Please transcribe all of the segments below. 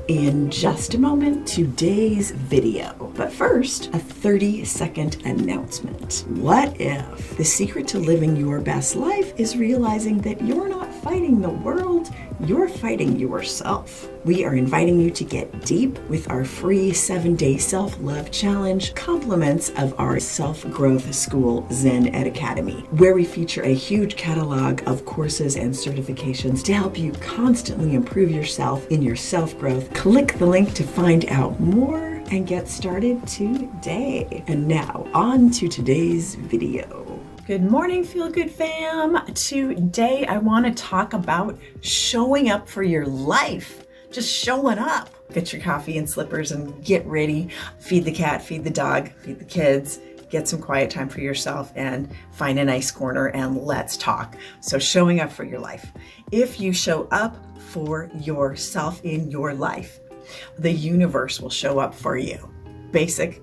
in just a moment today's video. But first, a 30-second announcement. What if the secret to living your best life is realizing that you're not fighting the world, you're fighting yourself? We are inviting you to get deep with our free 7-day self-love challenge, compliments of our self-growth school, Zen Ed Academy, where we feature a huge catalog of courses and certifications to help you constantly improve yourself in your self-growth. Click the link to find out more and get started today. And now, on to today's video. Good morning, Feel Good fam. Today, I want to talk about showing up for your life. Just showing up. Get your coffee and slippers and get ready. Feed the cat, feed the dog, feed the kids. Get some quiet time for yourself and find a nice corner and let's talk. So showing up for your life. If you show up for yourself in your life, the universe will show up for you. Basic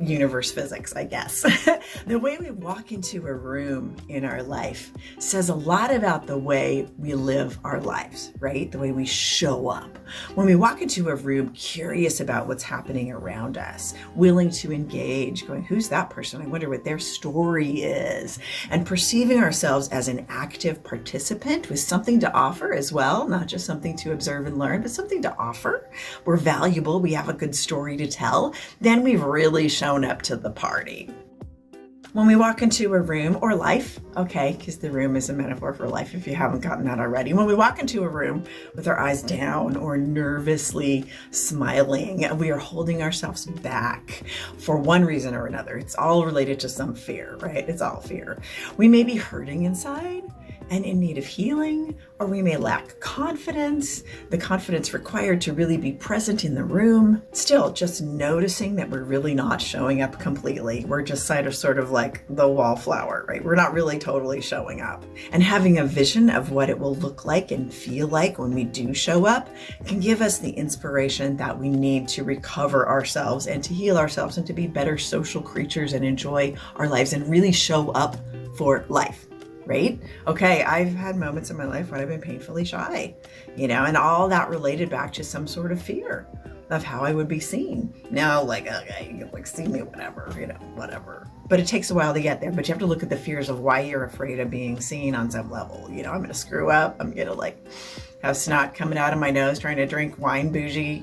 universe physics, I guess. The way we walk into a room in our life says a lot about the way we live our lives, right? The way we show up. When we walk into a room curious about what's happening around us, willing to engage, going, who's that person? I wonder what their story is. And perceiving ourselves as an active participant with something to offer as well, not just something to observe and learn, but something to offer. We're valuable, we have a good story to tell. Then we've really shown up to the party. When we walk into a room or life, okay, because the room is a metaphor for life if you haven't gotten that already. When we walk into a room with our eyes down or nervously smiling, we are holding ourselves back for one reason or another. It's all related to some fear, right? It's all fear. We may be hurting inside and in need of healing, or we may lack confidence, the confidence required to really be present in the room. Still, just noticing that we're really not showing up completely. We're just sort of like the wallflower, right? We're not really totally showing up. And having a vision of what it will look like and feel like when we do show up can give us the inspiration that we need to recover ourselves and to heal ourselves and to be better social creatures and enjoy our lives and really show up for life. Right? Okay, I've had moments in my life when I've been painfully shy, and all that related back to some sort of fear of how I would be seen. Now, okay, you can see me, whatever. But it takes a while to get there. But you have to look at the fears of why you're afraid of being seen on some level. I'm going to screw up. I'm going to have snot coming out of my nose trying to drink wine bougie,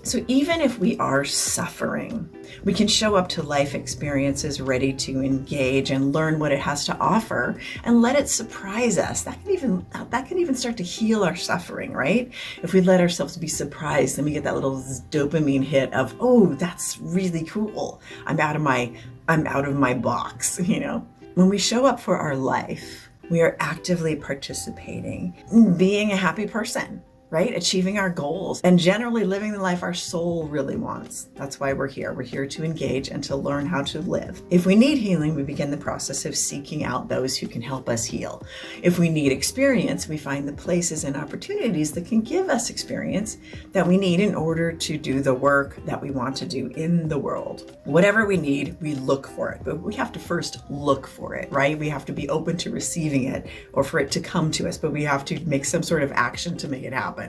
So even if we are suffering, we can show up to life experiences ready to engage and learn what it has to offer and let it surprise us. That can even start to heal our suffering, right? If we let ourselves be surprised, then we get that little dopamine hit of, oh, that's really cool. I'm out of my box, When we show up for our life, we are actively participating in being a happy person, right? Achieving our goals and generally living the life our soul really wants. That's why we're here. We're here to engage and to learn how to live. If we need healing, we begin the process of seeking out those who can help us heal. If we need experience, we find the places and opportunities that can give us experience that we need in order to do the work that we want to do in the world. Whatever we need, we look for it, but we have to first look for it, right? We have to be open to receiving it or for it to come to us, but we have to make some sort of action to make it happen.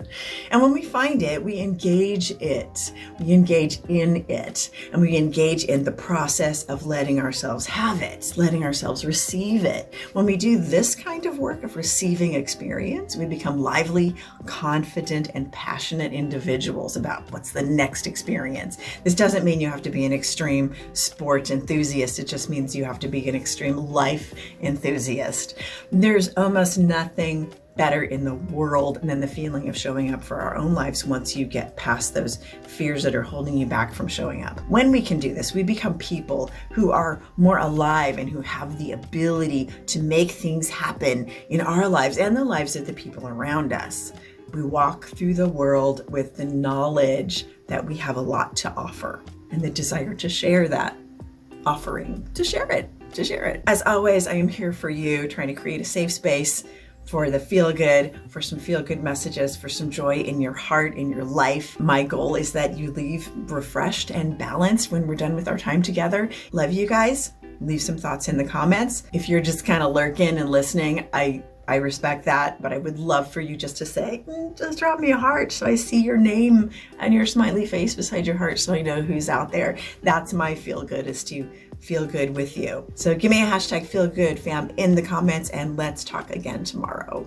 And when we find it, we engage it, we engage in it, and we engage in the process of letting ourselves have it, letting ourselves receive it. When we do this kind of work of receiving experience, we become lively, confident, and passionate individuals about what's the next experience. This doesn't mean you have to be an extreme sport enthusiast. It just means you have to be an extreme life enthusiast. There's almost nothing better in the world than the feeling of showing up for our own lives once you get past those fears that are holding you back from showing up. When we can do this, we become people who are more alive and who have the ability to make things happen in our lives and the lives of the people around us. We walk through the world with the knowledge that we have a lot to offer and the desire to share that offering, to share it. As always, I am here for you, trying to create a safe space for the feel good, for some feel good messages, for some joy in your heart, in your life. My goal is that you leave refreshed and balanced when we're done with our time together. Love you guys. Leave some thoughts in the comments. If you're just kind of lurking and listening, I I respect that, but I would love for you just to say, just drop me a heart so I see your name and your smiley face beside your heart so I know who's out there. That's my feel good, is to feel good with you. So give me a hashtag feel good, fam, in the comments, and let's talk again tomorrow.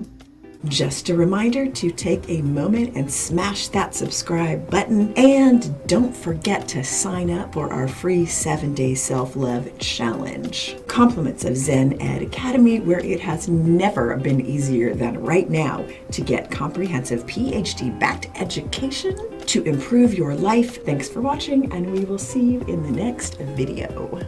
Just a reminder to take a moment and smash that subscribe button, and don't forget to sign up for our free 7-day self-love challenge. Compliments of Zen Ed Academy, where it has never been easier than right now to get comprehensive PhD-backed education to improve your life. Thanks for watching, and we will see you in the next video.